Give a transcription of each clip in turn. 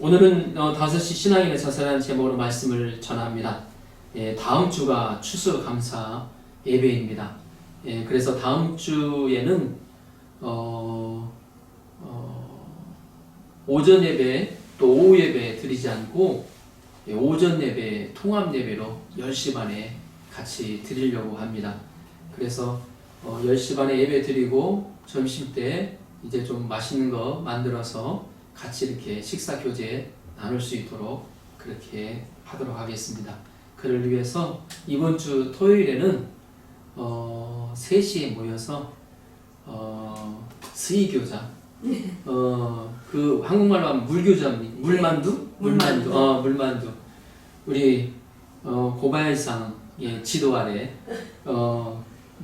오늘은 5시 신앙인의 자세라는 제목으로 말씀을 전합니다. 다음 주가 추수감사 예배입니다. 그래서 다음 주에는 오전 예배 또 오후 예배 드리지 않고 오전 예배 통합 예배로 10시 반에 같이 드리려고 합니다. 그래서 10시 반에 예배 드리고 점심때 이제 좀 맛있는 거 만들어서 같이 이렇게 식사 교제 나눌 수 있도록 그렇게 하도록 하겠습니다. 그를 위해서 이번 주 토요일에는 3시에 모여서 스이교자 그 한국말로 하면 물교자 물만두 우리 고바야시상 지도 아래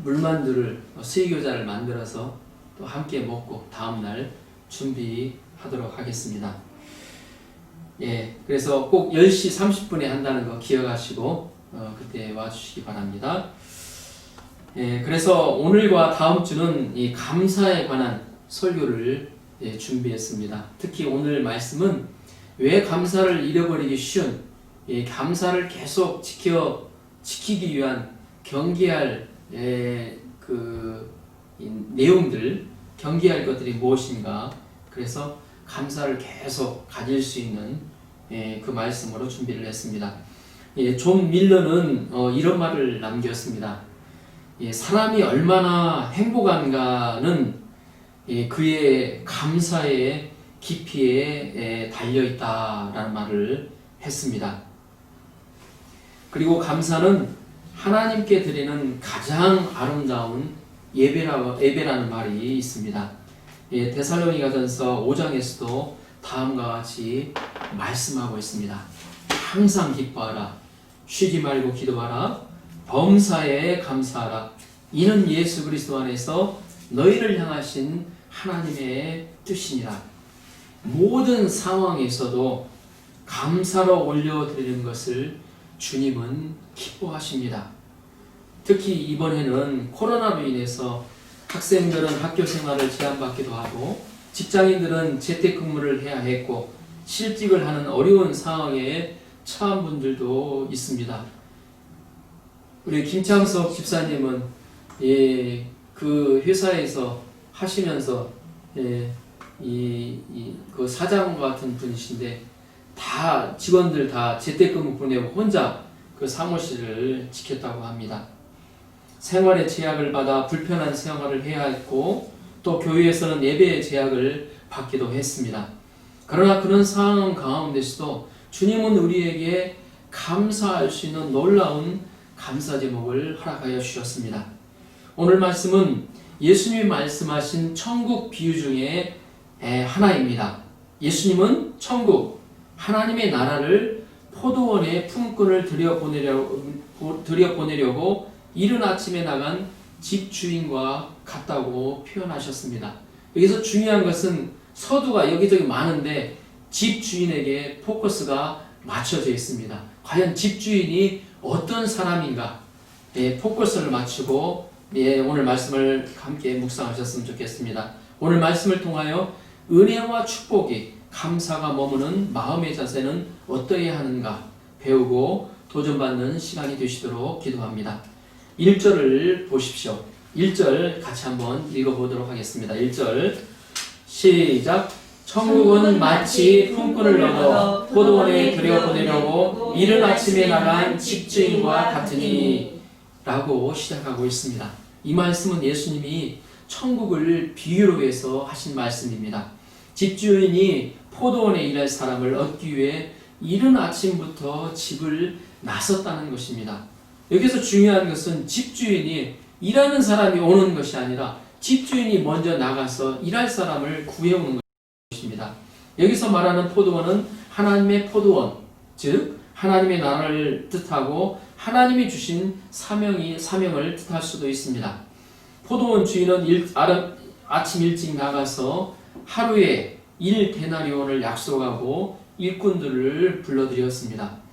물만두를 스이교자를 만들어서 또 함께 먹고 다음날 준비하도록 하겠습니다. 그래서 꼭 10시 30분에 한다는 거 기억하시고 그때 와주시기 바랍니다. 그래서 오늘과 다음 주는 이 감사에 관한 설교를 준비했습니다. 특히 오늘 말씀은 왜 감사를 잃어버리기 쉬운 감사를 계속 지키기 위한 경계할 내용들, 경계할 것들이 무엇인가. 그래서 감사를 계속 가질 수 있는 그 말씀으로 준비를 했습니다. 존 밀러는 이런 말을 남겼습니다. 사람이 얼마나 행복한가는 그의 감사의 깊이에 달려있다라는 말을 했습니다. 그리고 감사는 하나님께 드리는 가장 아름다운 예배라는 말이 있습니다. 데살로니가전서 5장에서도 다음과 같이 말씀하고 있습니다. 항상 기뻐하라. 쉬지 말고 기도하라. 범사에 감사하라. 이는 예수 그리스도 안에서 너희를 향하신 하나님의 뜻이니라. 모든 상황에서도 감사로 올려드리는 것을 주님은 기뻐하십니다. 특히 이번에는 코로나로 인해서 학생들은 학교 생활을 제한받기도 하고 직장인들은 재택근무를 해야 했고 실직을 하는 어려운 상황에 처한 분들도 있습니다. 우리 김창석 집사님은 그 회사에서 하시면서 그 사장 같은 분이신데 다 직원들 다 재택근무 보내고 혼자 그 사무실을 지켰다고 합니다. 생활의 제약을 받아 불편한 생활을 해야 했고 또 교회에서는 예배의 제약을 받기도 했습니다. 그러나 그런 상황 가운데서도 주님은 우리에게 감사할 수 있는 놀라운 감사 제목을 허락하여 주셨습니다. 오늘 말씀은 예수님이 말씀하신 천국 비유 중에 하나입니다. 예수님은 천국, 하나님의 나라를 포도원에 품꾼을 들여보내려고 이른 아침에 나간 집주인과 같다고 표현하셨습니다. 여기서 중요한 것은 서두가 여기저기 많은데 집주인에게 포커스가 맞춰져 있습니다. 과연 집주인이 어떤 사람인가 포커스를 맞추고 오늘 말씀을 함께 묵상하셨으면 좋겠습니다. 오늘 말씀을 통하여 은혜와 축복이 감사가 머무는 마음의 자세는 어떠해야 하는가 배우고 도전받는 시간이 되시도록 기도합니다. 1절을 보십시오. 1절 같이 한번 읽어보도록 하겠습니다. 1절 시작. 천국은 마치 품꾼을 얻어 포도원에 들여보내려고 이른 아침에 나간 집주인과 같으니 라고 시작하고 있습니다. 이 말씀은 예수님이 천국을 비유로 해서 하신 말씀입니다. 집주인이 포도원에 일할 사람을 얻기 위해 이른 아침부터 집을 나섰다는 것입니다. 여기서 중요한 것은 집주인이 일하는 사람이 오는 것이 아니라 집주인이 먼저 나가서 일할 사람을 구해오는 것입니다. 여기서 말하는 포도원은 하나님의 포도원, 즉 하나님의 나라를 뜻하고 하나님이 주신 사명을 뜻할 수도 있습니다. 포도원 주인은 아침 일찍 나가서 하루에 1데나리온을 약속하고 일꾼들을 불러들였습니다.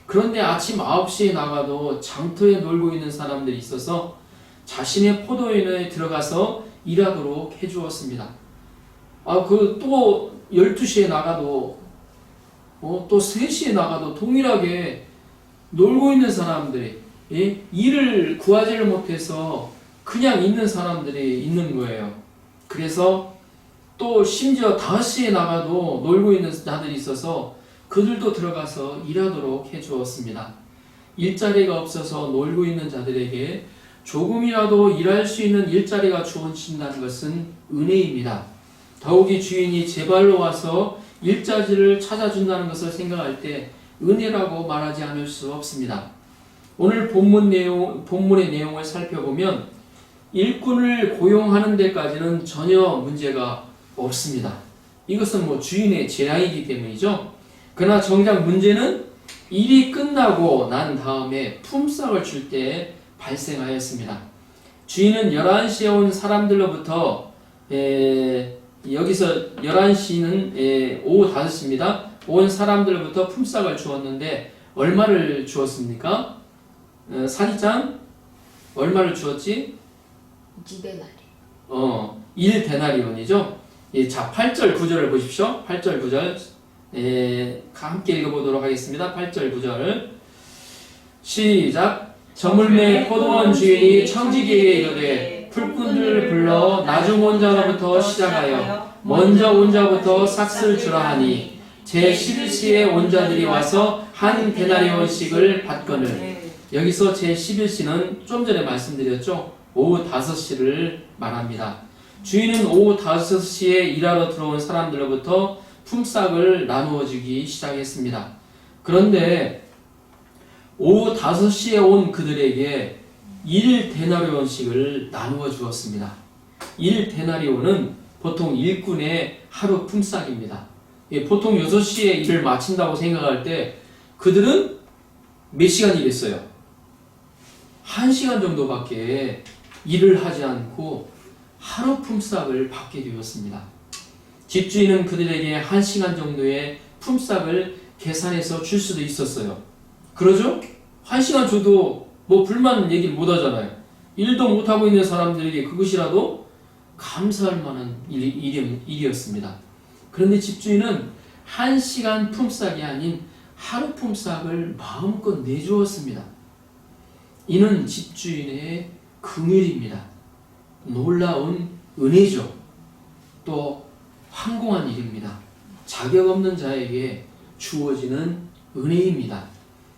그런데 아침 9시에 나가도 장터에 놀고 있는 사람들이 있어서 자신의 포도원에 들어가서 일하도록 해주었습니다. 또 12시에 나가도 또 3시에 나가도 동일하게 놀고 있는 사람들이, 일을 구하지를 못해서 그냥 있는 사람들이 있는 거예요. 그래서 또 심지어 5시에 나가도 놀고 있는 자들이 있어서 그들도 들어가서 일하도록 해주었습니다. 일자리가 없어서 놀고 있는 자들에게 조금이라도 일할 수 있는 일자리가 주어진다는 것은 은혜입니다. 더욱이 주인이 제 발로 와서 일자리를 찾아준다는 것을 생각할 때 은혜라고 말하지 않을 수 없습니다. 오늘 본문의 내용을 살펴보면 일꾼을 고용하는 데까지는 전혀 문제가 없습니다. 이것은 주인의 재량이기 때문이죠. 그러나 정작 문제는 일이 끝나고 난 다음에 품삯을 줄 때 발생하였습니다. 주인은 11시에 온 사람들로부터 여기서 11시는 오후 5시입니다. 온 사람들로부터 품삯을 주었는데 얼마를 주었습니까? 사니짱 얼마를 주었지? 2데나리. 1데나리온이죠. 자, 8절 9절을 보십시오. 8절 9절 함께 읽어보도록 하겠습니다. 8절 9절 시작. 저물매 포도원 주인이 청지기에게 이르되 풀꾼들을 불러 나중 온 자로부터 시작하여 먼저 온 자부터 삭슬 주라 하니 제 11시에 온 자들이 와서 한 데나리온씩을 받거늘. 여기서 제 11시는 좀 전에 말씀드렸죠. 오후 5시를 말합니다. 주인은 오후 5시에 일하러 들어온 사람들로부터 품삯을 나누어 주기 시작했습니다. 그런데 오후 5시에 온 그들에게 1데나리온씩을 나누어 주었습니다. 1데나리온은 보통 일꾼의 하루 품삯입니다. 보통 6시에 일을 마친다고 생각할 때 그들은 몇 시간 일했어요? 1시간 정도밖에 일을 하지 않고 하루 품삯을 받게 되었습니다. 집주인은 그들에게 1시간 정도의 품삯을 계산해서 줄 수도 있었어요. 그러죠? 1시간 줘도 불만 얘기를 못 하잖아요. 일도 못하고 있는 사람들에게 그것이라도 감사할 만한 일이었습니다. 그런데 집주인은 1시간 품삯이 아닌 하루 품삯을 마음껏 내주었습니다. 이는 집주인의 긍휼입니다. 놀라운 은혜죠. 또 황공한 일입니다. 자격 없는 자에게 주어지는 은혜입니다.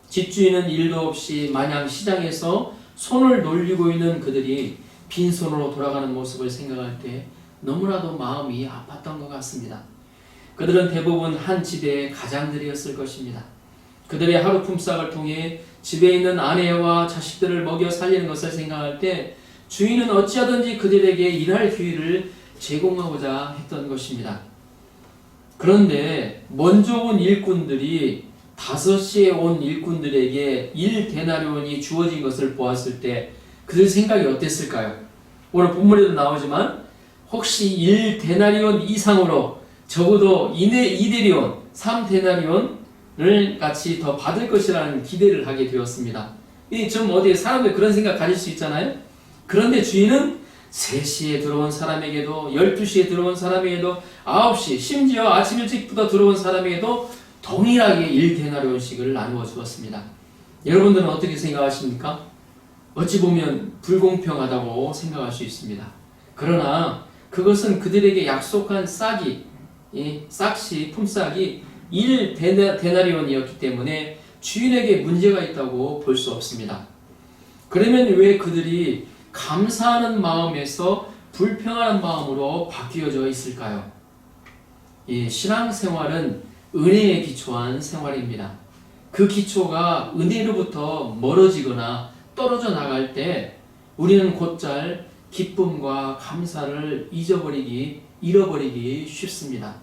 집주인은 일도 없이 마냥 시장에서 손을 놀리고 있는 그들이 빈손으로 돌아가는 모습을 생각할 때 너무나도 마음이 아팠던 것 같습니다. 그들은 대부분 한 집의 가장들이었을 것입니다. 그들의 하루 품삯을 통해 집에 있는 아내와 자식들을 먹여 살리는 것을 생각할 때 주인은 어찌하든지 그들에게 일할 기회를 제공하고자 했던 것입니다. 그런데 먼저 온 일꾼들이 5시에 온 일꾼들에게 1데나리온이 주어진 것을 보았을 때 그들 생각이 어땠을까요? 오늘 본문에도 나오지만 혹시 1데나리온 이상으로 적어도 2데리온, 3데나리온을 같이 더 받을 것이라는 기대를 하게 되었습니다. 좀 어디에 사람들 그런 생각 가질 수 있잖아요. 그런데 주인은 3시에 들어온 사람에게도 12시에 들어온 사람에게도 9시 심지어 아침 일찍부터 들어온 사람에게도 동일하게 1데나리온씩을 나누어 주었습니다. 여러분들은 어떻게 생각하십니까? 어찌 보면 불공평하다고 생각할 수 있습니다. 그러나 그것은 그들에게 약속한 싹시 품삯이 1데나리온이었기 때문에 주인에게 문제가 있다고 볼 수 없습니다. 그러면 왜 그들이 감사하는 마음에서 불평하는 마음으로 바뀌어져 있을까요? 신앙생활은 은혜에 기초한 생활입니다. 그 기초가 은혜로부터 멀어지거나 떨어져 나갈 때 우리는 곧잘 기쁨과 감사를 잃어버리기 쉽습니다.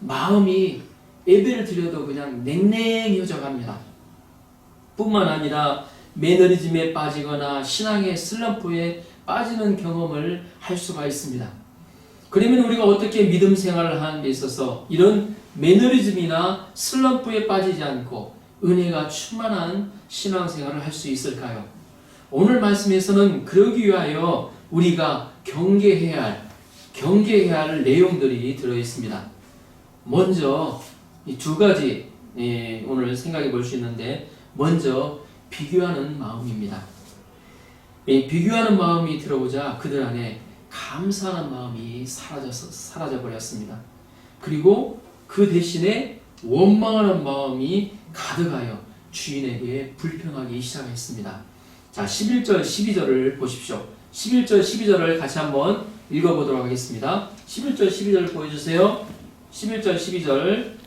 마음이 예배를 드려도 그냥 냉랭해져 갑니다. 뿐만 아니라 매너리즘에 빠지거나 신앙의 슬럼프에 빠지는 경험을 할 수가 있습니다. 그러면 우리가 어떻게 믿음 생활을 하는 데 있어서 이런 매너리즘이나 슬럼프에 빠지지 않고 은혜가 충만한 신앙생활을 할 수 있을까요? 오늘 말씀에서는 그러기 위하여 우리가 경계해야 할 내용들이 들어있습니다. 먼저 이 2가지 오늘 생각해 볼 수 있는데, 먼저 비교하는 마음입니다. 비교하는 마음이 들어오자 그들 안에 감사하는 마음이 사라져 버렸습니다. 그리고 그 대신에 원망하는 마음이 가득하여 주인에게 불평하기 시작했습니다. 자, 11절, 12절을 보십시오. 11절, 12절을 같이 한번 읽어보도록 하겠습니다. 11절, 12절을 보여주세요. 11절, 12절.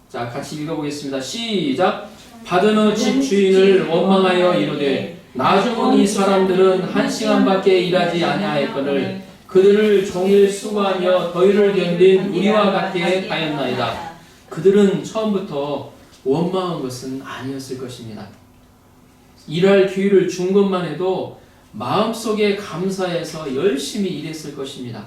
자, 같이 읽어보겠습니다. 시작! 받은 후 집 주인을 원망하여 이르되 나중은 이 사람들은 한 시간밖에 일하지 아니하였거늘 그들을 종일 수고하며 더위를 견딘 우리와 같게 하였나이다. 그들은 처음부터 원망한 것은 아니었을 것입니다. 일할 기회를 준 것만 해도 마음속에 감사해서 열심히 일했을 것입니다.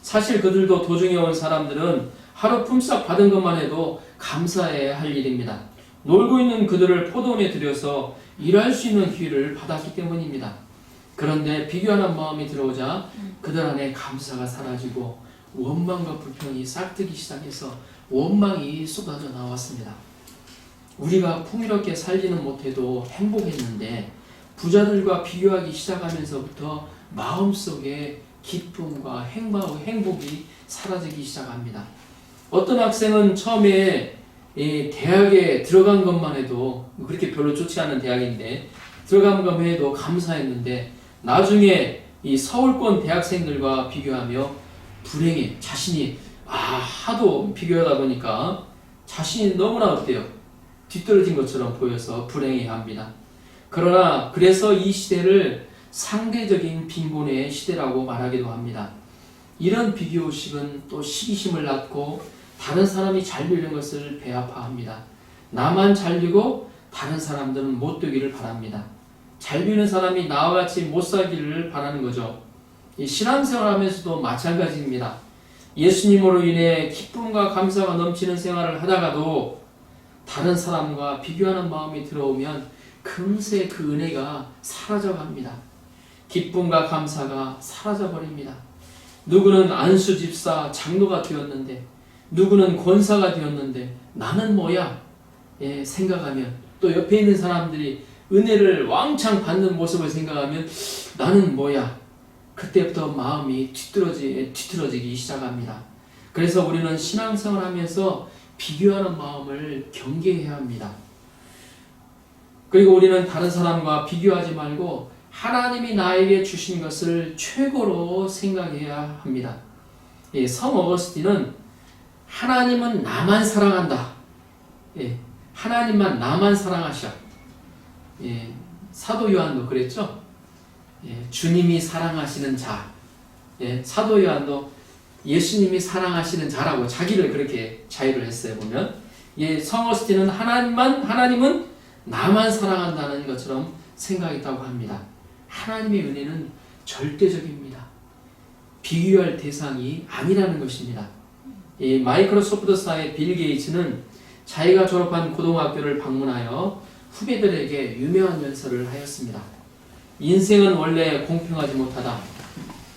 사실 그들도 도중에 온 사람들은 하루 품삯 받은 것만 해도 감사해야 할 일입니다. 놀고 있는 그들을 포도원에 들여서 일할 수 있는 기회를 받았기 때문입니다. 그런데 비교하는 마음이 들어오자 그들 안에 감사가 사라지고 원망과 불평이 싹트기 시작해서 원망이 쏟아져 나왔습니다. 우리가 풍요롭게 살지는 못해도 행복했는데 부자들과 비교하기 시작하면서부터 마음속에 기쁨과 행복이 사라지기 시작합니다. 어떤 학생은 처음에 대학에 들어간 것만 해도 그렇게 별로 좋지 않은 대학인데 들어간 것만 해도 감사했는데 나중에 이 서울권 대학생들과 비교하며 불행해 자신이 하도 비교하다 보니까 자신이 너무나 어때요? 뒤떨어진 것처럼 보여서 불행해합니다. 그러나 그래서 이 시대를 상대적인 빈곤의 시대라고 말하기도 합니다. 이런 비교의식은 또 시기심을 낳고 다른 사람이 잘 되는 것을 배아파합니다. 나만 잘 되고 다른 사람들은 못 되기를 바랍니다. 잘 되는 사람이 나와 같이 못 살기를 바라는 거죠. 이 신앙생활하면서도 마찬가지입니다. 예수님으로 인해 기쁨과 감사가 넘치는 생활을 하다가도 다른 사람과 비교하는 마음이 들어오면 금세 그 은혜가 사라져갑니다. 기쁨과 감사가 사라져버립니다. 누구는 안수 집사 장로가 되었는데 누구는 권사가 되었는데 나는 뭐야? 생각하면 또 옆에 있는 사람들이 은혜를 왕창 받는 모습을 생각하면 나는 뭐야? 그때부터 마음이 뒤틀어지기 시작합니다. 그래서 우리는 신앙생활 하면서 비교하는 마음을 경계해야 합니다. 그리고 우리는 다른 사람과 비교하지 말고 하나님이 나에게 주신 것을 최고로 생각해야 합니다. 성 어거스틴은 하나님은 나만 사랑한다. 하나님만 나만 사랑하셔. 사도 요한도 그랬죠. 주님이 사랑하시는 자. 사도 요한도 예수님이 사랑하시는 자라고 자기를 그렇게 자유를 했어요. 보면 성 어거스틴은 하나님은 나만 사랑한다는 것처럼 생각했다고 합니다. 하나님의 은혜는 절대적입니다. 비교할 대상이 아니라는 것입니다. 마이크로소프트사의 빌 게이츠는 자기가 졸업한 고등학교를 방문하여 후배들에게 유명한 연설을 하였습니다. 인생은 원래 공평하지 못하다.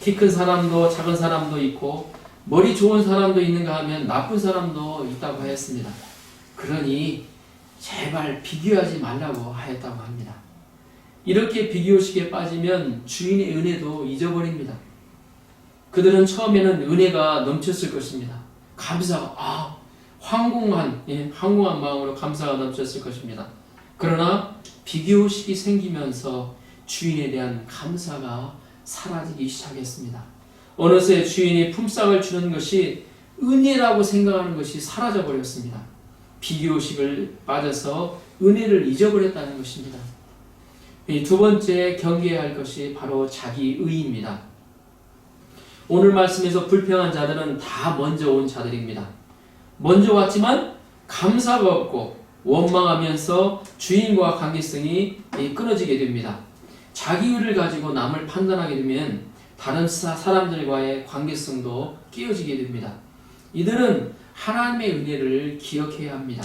키 큰 사람도 작은 사람도 있고 머리 좋은 사람도 있는가 하면 나쁜 사람도 있다고 하였습니다. 그러니 제발 비교하지 말라고 하였다고 합니다. 이렇게 비교의식에 빠지면 주인의 은혜도 잊어버립니다. 그들은 처음에는 은혜가 넘쳤을 것입니다. 감사가 황공한 마음으로 감사가 넘쳤을 것입니다. 그러나 비교의식이 생기면서 주인에 대한 감사가 사라지기 시작했습니다. 어느새 주인이 품삯을 주는 것이 은혜라고 생각하는 것이 사라져버렸습니다. 비교의식을 빠져서 은혜를 잊어버렸다는 것입니다. 두 번째 경계해야 할 것이 바로 자기의입니다. 오늘 말씀에서 불평한 자들은 다 먼저 온 자들입니다. 먼저 왔지만 감사가 없고 원망하면서 주인과 관계성이 끊어지게 됩니다. 자기의를 가지고 남을 판단하게 되면 다른 사람들과의 관계성도 깨어지게 됩니다. 이들은 하나님의 은혜를 기억해야 합니다.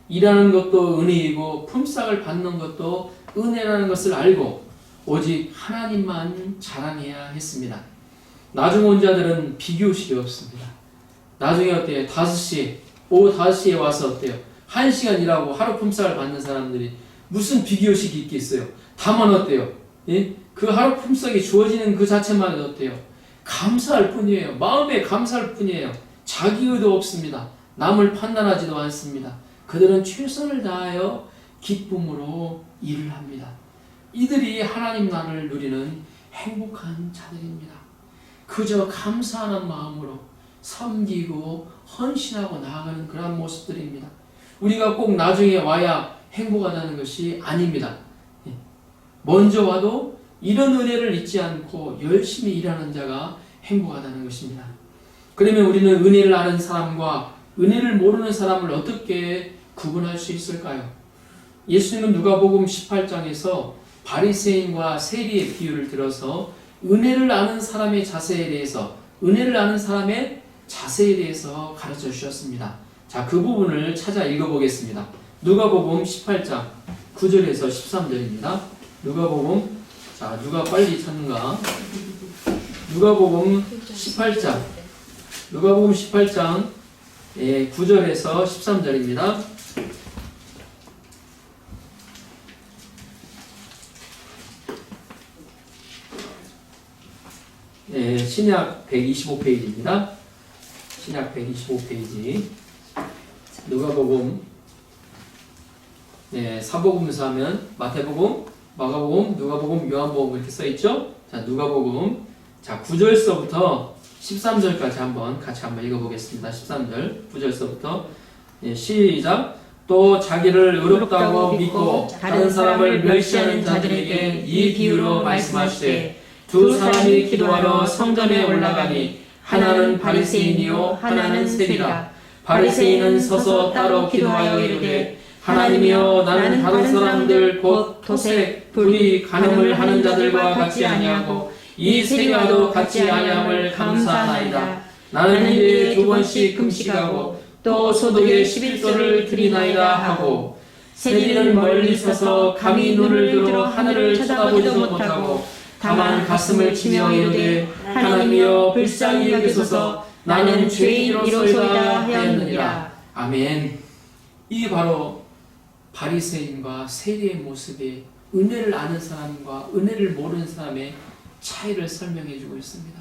일하는 것도 은혜이고 품삯을 받는 것도 은혜라는 것을 알고 오직 하나님만 자랑해야 했습니다. 나중 온 자들은 비교의식이 없습니다. 나중에 어때요? 오후 5시에 와서 어때요? 1시간 일하고 하루 품삯을 받는 사람들이 무슨 비교식이 있겠어요? 다만 어때요? 예? 그 하루 품삯이 주어지는 그 자체만 어때요? 감사할 뿐이에요. 마음에 감사할 뿐이에요. 자기 의도 없습니다. 남을 판단하지도 않습니다. 그들은 최선을 다하여 기쁨으로 일을 합니다. 이들이 하나님 나라를 누리는 행복한 자들입니다. 그저 감사하는 마음으로 섬기고 헌신하고 나아가는 그런 모습들입니다. 우리가 꼭 나중에 와야 행복하다는 것이 아닙니다. 먼저 와도 이런 은혜를 잊지 않고 열심히 일하는 자가 행복하다는 것입니다. 그러면 우리는 은혜를 아는 사람과 은혜를 모르는 사람을 어떻게 구분할 수 있을까요? 예수님은 누가복음 18장에서 바리새인과 세리의 비유를 들어서 은혜를 아는 사람의 자세에 대해서 가르쳐 주셨습니다. 자, 그 부분을 찾아 읽어보겠습니다. 누가복음 18장 9절에서 13절입니다. 자, 누가 빨리 찾는가? 누가복음 18장 9절에서 13절입니다. 신약 125페이지입니다. 신약 125페이지. 누가복음, 사복음서 하면 마태복음, 마가복음, 누가복음, 요한복음 이렇게 써있죠? 자, 누가복음. 자, 9절서부터 13절까지 같이 한번 읽어보겠습니다. 13절, 9절서부터. 시작. 또 자기를 의롭다고 믿고 다른 사람을 멸시하는 자들에게 이 비유로 말씀하시되, 두 사람이 기도하러 성전에 올라가니 하나는 바리새인이요 하나는 세리라. 바리새인은 서서 따로 기도하여 이르되, 하나님이여, 나는 다른 사람들 곧 토색, 불의, 간음을 하는 자들과 같지 아니하고 이 세리와도 같지 아니함을 감사하나이다. 나는 일에 2번씩 금식하고 또 소득에 11조를 드리나이다 하고, 세리는 멀리 서서 감히 눈을 들어 하늘을 쳐다보지도 못하고 다만 가슴을 치며 이르되, 하나님이여, 불쌍히 여기소서, 나는 죄인이로소이다 하였느니라. 아멘. 이게 바로 바리새인과 세리의 모습이 은혜를 아는 사람과 은혜를 모르는 사람의 차이를 설명해 주고 있습니다.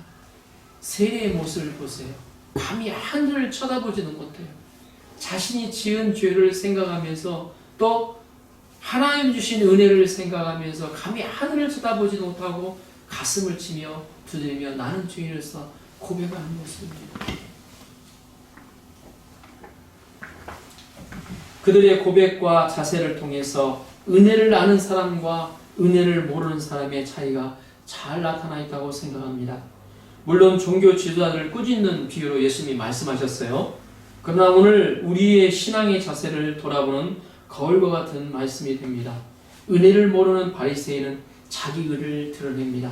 세리의 모습을 보세요. 감히 하늘을 쳐다보지는 못해요. 자신이 지은 죄를 생각하면서 또 하나님 주신 은혜를 생각하면서 감히 하늘을 쳐다보지도 못하고 가슴을 치며 두드리며 나는 죄인으로서 고백하는 모습입니다. 그들의 고백과 자세를 통해서 은혜를 아는 사람과 은혜를 모르는 사람의 차이가 잘 나타나 있다고 생각합니다. 물론 종교 지도자들을 꾸짖는 비유로 예수님이 말씀하셨어요. 그러나 오늘 우리의 신앙의 자세를 돌아보는 거울과 같은 말씀이 됩니다. 은혜를 모르는 바리새인은 자기 의를 드러냅니다.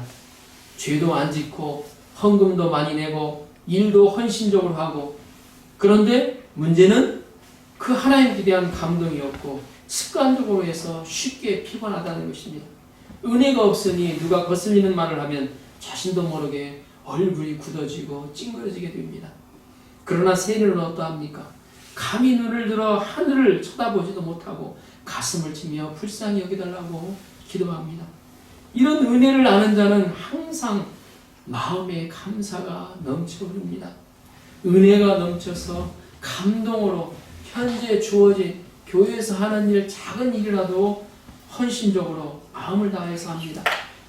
죄도 안 짓고 헌금도 많이 내고 일도 헌신적으로 하고, 그런데 문제는 그 하나님께 대한 감동이 없고 습관적으로 해서 쉽게 피곤하다는 것입니다. 은혜가 없으니 누가 거슬리는 말을 하면 자신도 모르게 얼굴이 굳어지고 찡그러지게 됩니다. 그러나 세리는 어떠합니까? 감히 눈을 들어 하늘을 쳐다보지도 못하고 가슴을 치며 불쌍히 여기달라고 기도합니다. 이런 은혜를 아는 자는 항상 마음에 감사가 넘쳐 흐릅니다. 은혜가 넘쳐서 감동으로 현재 주어진 교회에서 하는 일, 작은 일이라도 헌신적으로 마음을 다해서 합니다.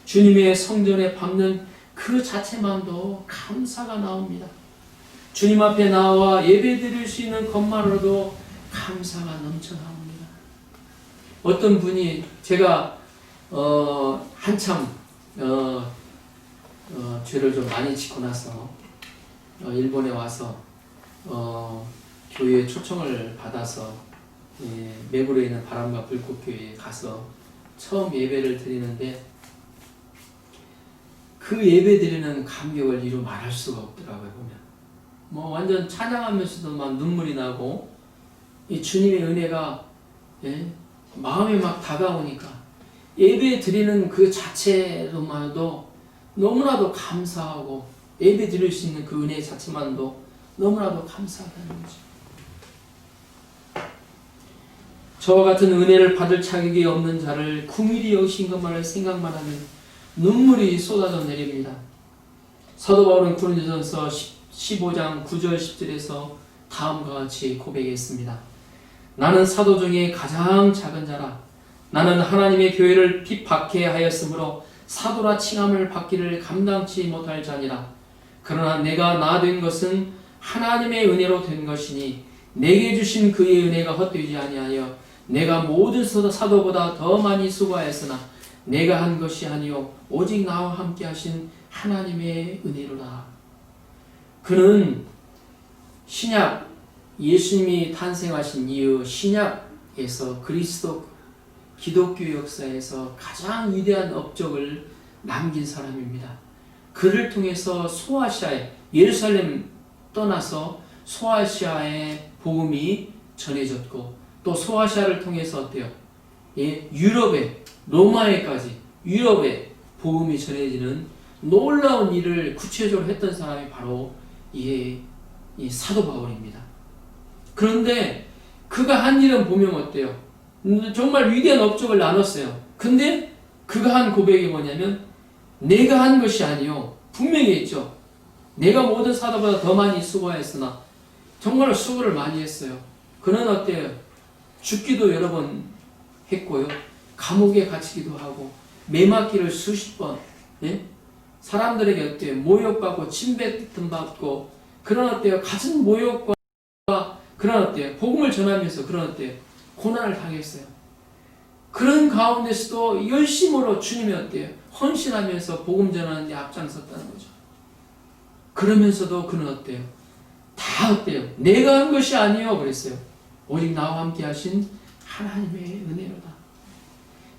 주님의 성전에 밟는 그 자체만도 감사가 나옵니다. 주님 앞에 나와 예배 드릴 수 있는 것만으로도 감사가 넘쳐나옵니다. 어떤 분이 제가 한참 죄를 좀 많이 짓고 나서 일본에 와서 교회에 초청을 받아서 매구로 있는 바람과 불꽃교회에 가서 처음 예배를 드리는데, 그 예배 드리는 감격을 이루 말할 수가 없더라고요. 보면 완전 찬양하면서도 막 눈물이 나고, 이 주님의 은혜가 마음에 막 다가오니까 예배 드리는 그 자체로만도 너무나도 감사하고, 예배 드릴 수 있는 그 은혜 자체만도 너무나도 감사하다는 거죠. 저와 같은 은혜를 받을 자격이 없는 자를 긍휼히 여기신 것만을 생각만 하면 눈물이 쏟아져 내립니다. 사도 바울은 고린도전서 15장 9절 10절에서 다음과 같이 고백했습니다. 나는 사도 중에 가장 작은 자라. 나는 하나님의 교회를 핍박해 하였으므로 사도라 칭함을 받기를 감당치 못할 자니라. 그러나 내가 나 된 것은 하나님의 은혜로 된 것이니 내게 주신 그의 은혜가 헛되지 아니하여 내가 모든 사도보다 더 많이 수고하였으나 내가 한 것이 아니요 오직 나와 함께 하신 하나님의 은혜로라. 그는 신약 예수님이 탄생하신 이후 신약에서 기독교 역사에서 가장 위대한 업적을 남긴 사람입니다. 그를 통해서 소아시아에 예루살렘 떠나서 소아시아의 복음이 전해졌고 또 소아시아를 통해서 어때요? 유럽에 로마에까지 유럽에 복음이 전해지는 놀라운 일을 구체적으로 했던 사람이 바로 이 사도 바울입니다. 그런데 그가 한 일은 보면 어때요? 정말 위대한 업적을 나눴어요. 근데 그가 한 고백이 뭐냐면 내가 한 것이 아니요 분명히 했죠. 내가 모든 사도보다 더 많이 수고하였으나 정말 수고를 많이 했어요. 그는 어때요? 죽기도 여러 번 했고요. 감옥에 갇히기도 하고 매맞기를 수십 번 사람들에게 어때요? 모욕받고 침뱉음받고 그런 어때요? 갖은 모욕과 그런 어때요? 복음을 전하면서 그런 어때요? 고난을 당했어요. 그런 가운데서도 열심으로 주님이 어때요? 헌신하면서 복음 전하는 데 앞장섰다는 거죠. 그러면서도 그는 어때요? 다 어때요? 내가 한 것이 아니요 그랬어요. 오직 나와 함께 하신 하나님의 은혜로다.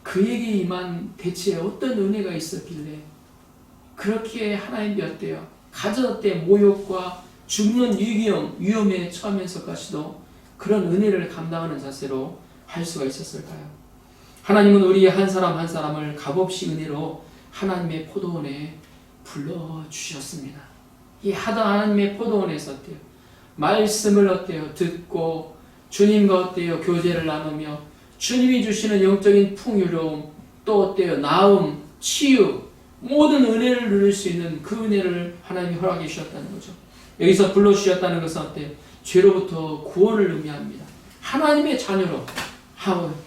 그에게 임한 대체 어떤 은혜가 있었길래 그렇게 하나님이 어때요? 가정 때 모욕과 죽는 위험에 처하면서까지도 그런 은혜를 감당하는 자세로 할 수가 있었을까요? 하나님은 우리 한 사람 한 사람을 값없이 은혜로 하나님의 포도원에 불러주셨습니다. 이 하나님의 포도원에서 어때요? 말씀을 어때요? 듣고 주님과 어때요? 교제를 나누며 주님이 주시는 영적인 풍요로움 또 어때요? 나음, 치유 모든 은혜를 누릴 수 있는 그 은혜를 하나님이 허락해 주셨다는 거죠. 여기서 불러주셨다는 것은 어때요? 죄로부터 구원을 의미합니다. 하나님의 자녀로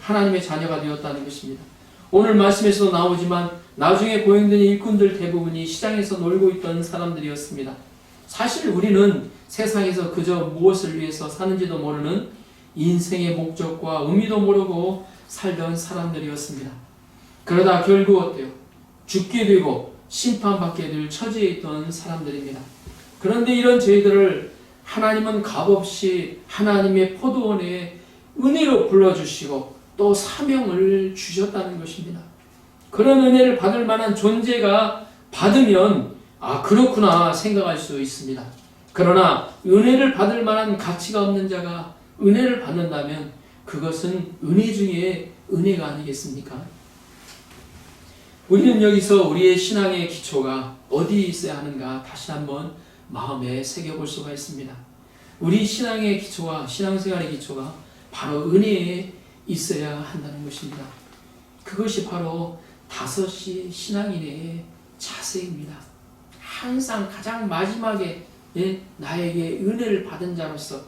하나님의 자녀가 되었다는 것입니다. 오늘 말씀에서도 나오지만 나중에 고용된 일꾼들 대부분이 시장에서 놀고 있던 사람들이었습니다. 사실 우리는 세상에서 그저 무엇을 위해서 사는지도 모르는 인생의 목적과 의미도 모르고 살던 사람들이었습니다. 그러다 결국 어때요? 죽게 되고 심판받게 될 처지에 있던 사람들입니다. 그런데 이런 저희들을 하나님은 값없이 하나님의 포도원에 은혜로 불러주시고 또 사명을 주셨다는 것입니다. 그런 은혜를 받을 만한 존재가 받으면 그렇구나 생각할 수 있습니다. 그러나 은혜를 받을 만한 가치가 없는 자가 은혜를 받는다면 그것은 은혜 중에 은혜가 아니겠습니까? 우리는 여기서 우리의 신앙의 기초가 어디에 있어야 하는가 다시 한번 마음에 새겨볼 수가 있습니다. 우리 신앙의 기초와 신앙생활의 기초가 바로 은혜에 있어야 한다는 것입니다. 그것이 바로 5시 신앙인의 자세입니다. 항상 가장 마지막에 나에게 은혜를 받은 자로서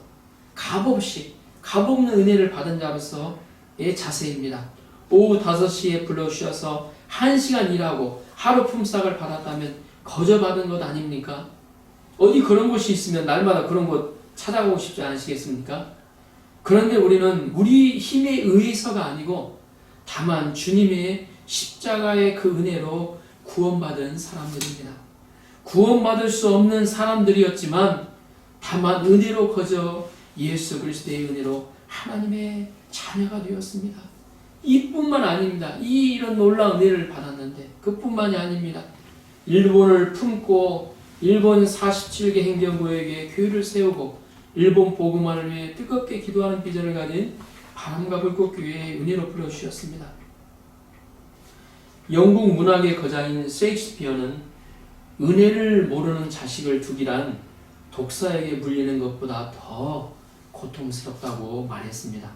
값없는 은혜를 받은 자로서의 자세입니다. 오후 5시에 불러주셔서 1시간 일하고 하루 품삯을 받았다면 거저 받은 것 아닙니까? 어디 그런 곳이 있으면 날마다 그런 곳 찾아가고 싶지 않으시겠습니까? 그런데 우리는 우리 힘에 의해서가 아니고 다만 주님의 십자가의 그 은혜로 구원받은 사람들입니다. 구원받을 수 없는 사람들이었지만 다만 은혜로 거저 예수 그리스도의 은혜로 하나님의 자녀가 되었습니다. 이뿐만 아닙니다. 이런 놀라운 은혜를 받았는데 그뿐만이 아닙니다. 일본을 품고 일본 47개 행정구역에 교회를 세우고 일본 복음화를 위해 뜨겁게 기도하는 비전을 가진 바람과 불꽃교회의 은혜로 불러주셨습니다. 영국 문학의 거장인 셰익스피어는 은혜를 모르는 자식을 두기란 독사에게 물리는 것보다 더 고통스럽다고 말했습니다.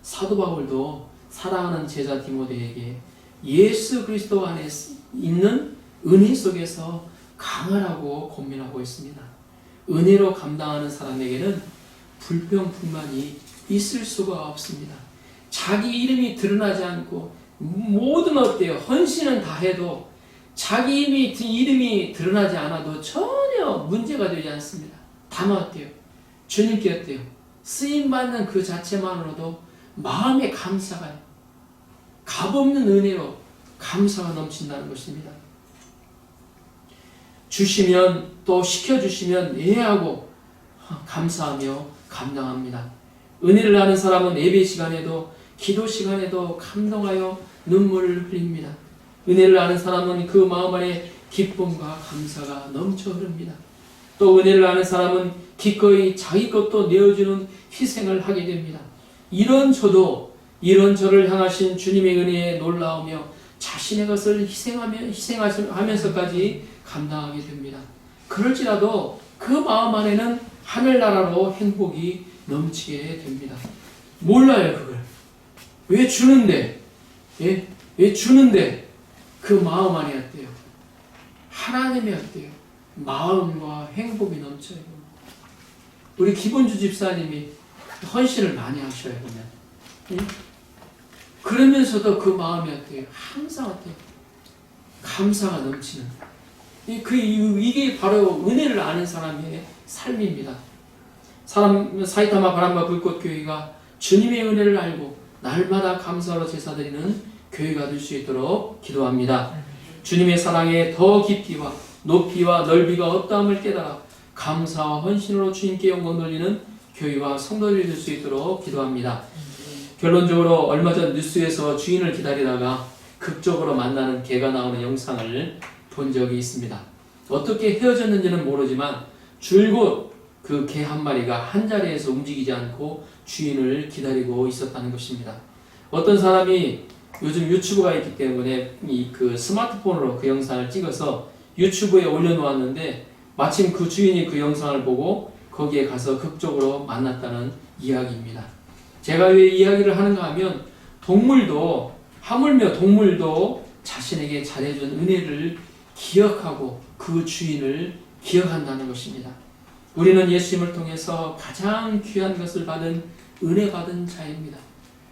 사도 바울도 사랑하는 제자 디모데에게 예수 그리스도 안에 있는 은혜 속에서 강하라고 권면하고 있습니다. 은혜로 감당하는 사람에게는 불평불만이 있을 수가 없습니다. 자기 이름이 드러나지 않고 모든 어때요? 헌신은 다 해도 자기 이름이 드러나지 않아도 전혀 문제가 되지 않습니다. 다만 어때요? 주님께 어때요? 쓰임받는 그 자체만으로도 마음의 감사가 값없는 은혜로 감사가 넘친다는 것입니다. 주시면 또 시켜주시면 예하고 감사하며 감당합니다. 은혜를 아는 사람은 예배 시간에도 기도 시간에도 감동하여 눈물을 흘립니다. 은혜를 아는 사람은 그 마음 안에 기쁨과 감사가 넘쳐 흐릅니다. 또 은혜를 아는 사람은 기꺼이 자기 것도 내어주는 희생을 하게 됩니다. 이런 저를 향하신 주님의 은혜에 놀라우며 자신의 것을 희생하면서까지 감당하게 됩니다. 그럴지라도 그 마음 안에는 하늘나라로 행복이 넘치게 됩니다. 몰라요, 그걸. 왜 주는데? 예? 왜 주는데? 그 마음 안에 어때요? 하나님의 어때요? 마음과 행복이 넘쳐요. 우리 기본주 집사님이 헌신을 많이 하셔요, 보면. 예? 그러면서도 그 마음이 어때요? 항상 어때요? 감사가 넘치는. 이게 바로 은혜를 아는 사람의 삶입니다. 사이타마 바람과 불꽃 교회가 주님의 은혜를 알고 날마다 감사로 제사드리는 교회가 될 수 있도록 기도합니다. 주님의 사랑에 더 깊이와 높이와 넓이가 없다함을 깨달아 감사와 헌신으로 주님께 영광 돌리는 교회와 성도들이 될 수 있도록 기도합니다. 결론적으로 얼마 전 뉴스에서 주인을 기다리다가 극적으로 만나는 개가 나오는 영상을 본 적이 있습니다. 어떻게 헤어졌는지는 모르지만 줄곧 그 개 한 마리가 한 자리에서 움직이지 않고 주인을 기다리고 있었다는 것입니다. 어떤 사람이 요즘 유튜브가 있기 때문에 그 스마트폰으로 그 영상을 찍어서 유튜브에 올려놓았는데 마침 그 주인이 그 영상을 보고 거기에 가서 극적으로 만났다는 이야기입니다. 제가 왜 이야기를 하는가 하면 하물며 동물도 자신에게 잘해준 은혜를 기억하고 그 주인을 기억한다는 것입니다. 우리는 예수님을 통해서 가장 귀한 것을 받은 은혜 받은 자입니다.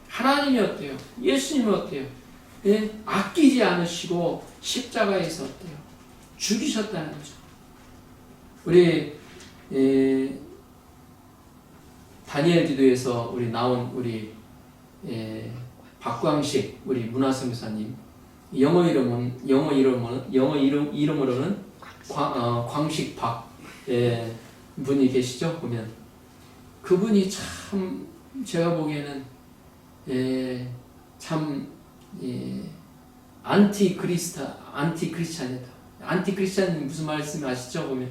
하나님이 어때요? 예수님이 어때요? 예? 아끼지 않으시고 십자가에서 어때요? 죽이셨다는 거죠. 우리 다니엘 기도에서 나온 우리 박광식 우리 문화선교사님 영어 이름으로는 광식박 분이 계시죠? 보면 그분이 참 제가 보기에는 참 안티크리스찬이다. 안티크리스찬 무슨 말씀 아시죠? 보면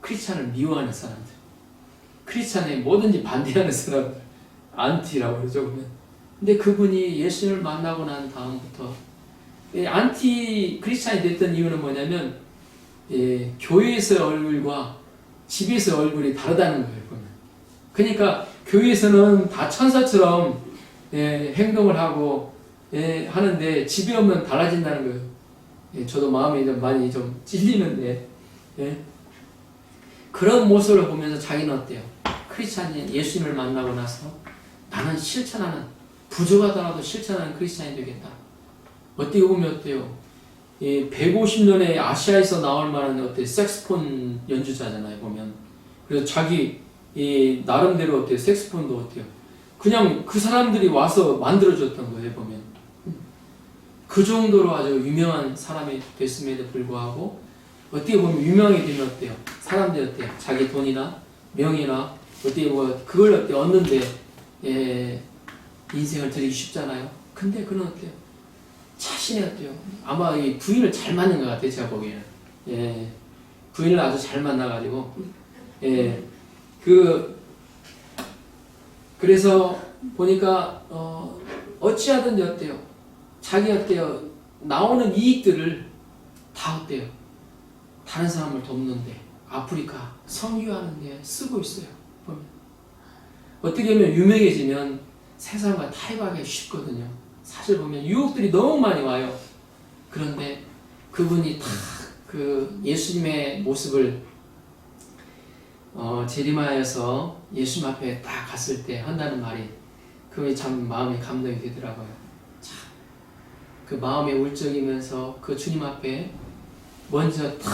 크리스찬을 미워하는 사람들, 크리스찬에 뭐든지 반대하는 사람들, 안티라고 그러죠. 보면. 근데 그분이 예수님을 만나고 난 다음부터 안티 크리스찬이 됐던 이유는 뭐냐면 교회에서의 얼굴과 집에서의 얼굴이 다르다는 거예요. 보면. 그러니까 교회에서는 다 천사처럼 행동을 하고 하는데 집에 오면 달라진다는 거예요. 저도 마음이 많이 좀 찔리는데 그런 모습을 보면서 자기는 어때요? 크리스찬이 예수님을 만나고 나서 나는 실천하는 부족하더라도 실천하는 크리스찬이 되겠다. 어떻게 보면 어때요? 150년에 아시아에서 나올 만한 색스폰 연주자잖아요. 보면 그래서 자기 나름대로 색스폰도 어때요? 그냥 그 사람들이 와서 만들어줬던 거예요. 보면 그 정도로 아주 유명한 사람이 됐음에도 불구하고 어떻게 보면 유명하게 되면 어때요? 사람들이 어때요? 자기 돈이나 명예나 어떻게 그걸 얻는데 인생을 드리기 쉽잖아요. 근데 그는 어때요? 자신이 어때요? 아마 이 부인을 잘 만난 것 같아요. 제가 보기에는 부인을 아주 잘 만나가지고 그래서 보니까 어찌하든지 어때요? 자기 어때요? 나오는 이익들을 다 어때요? 다른 사람을 돕는데 아프리카 선교하는데 쓰고 있어요. 보면 어떻게 보면 유명해지면 세상과 타협하기 쉽거든요. 사실 보면 유혹들이 너무 많이 와요. 그런데 그분이 다 그 예수님의 모습을 재림하여서 예수님 앞에 딱 갔을 때 한다는 말이 그게 참 마음에 감동이 되더라고요. 참, 그 마음에 울적이면서 그 주님 앞에 먼저 탁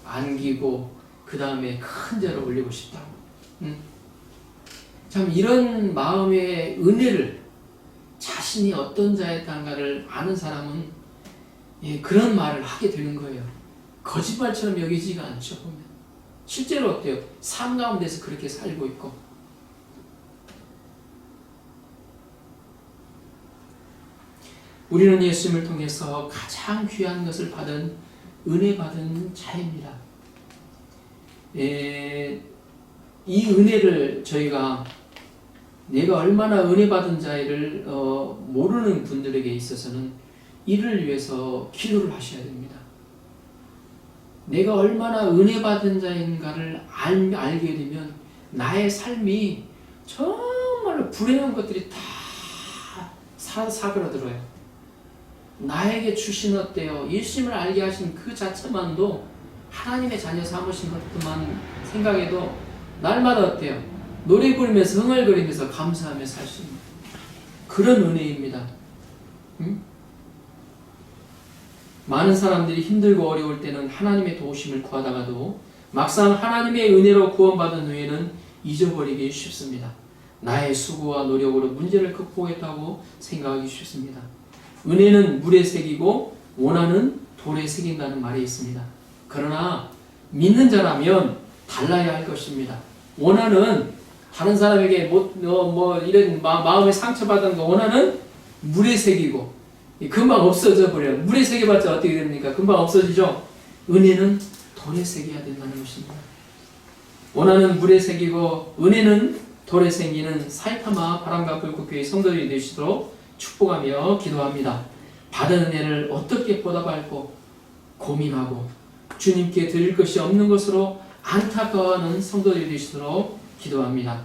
안기고 그 다음에 큰 절을 올리고 싶다고. 참 이런 마음의 은혜를 자신이 어떤 자였단가를 아는 사람은 그런 말을 하게 되는 거예요. 거짓말처럼 여기지가 않죠. 보면 실제로 어때요? 삶 가운데서 그렇게 살고 있고. 우리는 예수님을 통해서 가장 귀한 것을 받은 은혜 받은 자입니다. 이 은혜를 저희가 내가 얼마나 은혜 받은 자를 모르는 분들에게 있어서는 이를 위해서 기도를 하셔야 됩니다. 내가 얼마나 은혜 받은 자인가를 알게 되면 나의 삶이 정말로 불행한 것들이 다 사그라들어요. 나에게 주신 어때요? 예수님을 알게 하신 그 자체만도 하나님의 자녀 삼으신 것만 생각해도 날마다 어때요? 노래 부르면서 흥얼거리면서 감사하며 살 수 있는 그런 은혜입니다. 많은 사람들이 힘들고 어려울 때는 하나님의 도우심을 구하다가도 막상 하나님의 은혜로 구원받은 후에는 잊어버리기 쉽습니다. 나의 수고와 노력으로 문제를 극복했다고 생각하기 쉽습니다. 은혜는 물에 새기고 원하는 돌에 새긴다는 말이 있습니다. 그러나 믿는 자라면 달라야 할 것입니다. 원하는 다른 사람에게 이런 마음에 상처받은 거 원하는 물에 새기고 금방 없어져 버려요. 물에 새겨봤자 어떻게 됩니까? 금방 없어지죠. 은혜는 돌에 새겨야 된다는 것입니다. 원하는 물에 새기고 은혜는 돌에 새기는 사이타마 바람과 불꽃교회 성도들이 되시도록 축복하며 기도합니다. 받은 은혜를 어떻게 보답할고 고민하고 주님께 드릴 것이 없는 것으로 안타까워하는 성도들이 되시도록 기도합니다.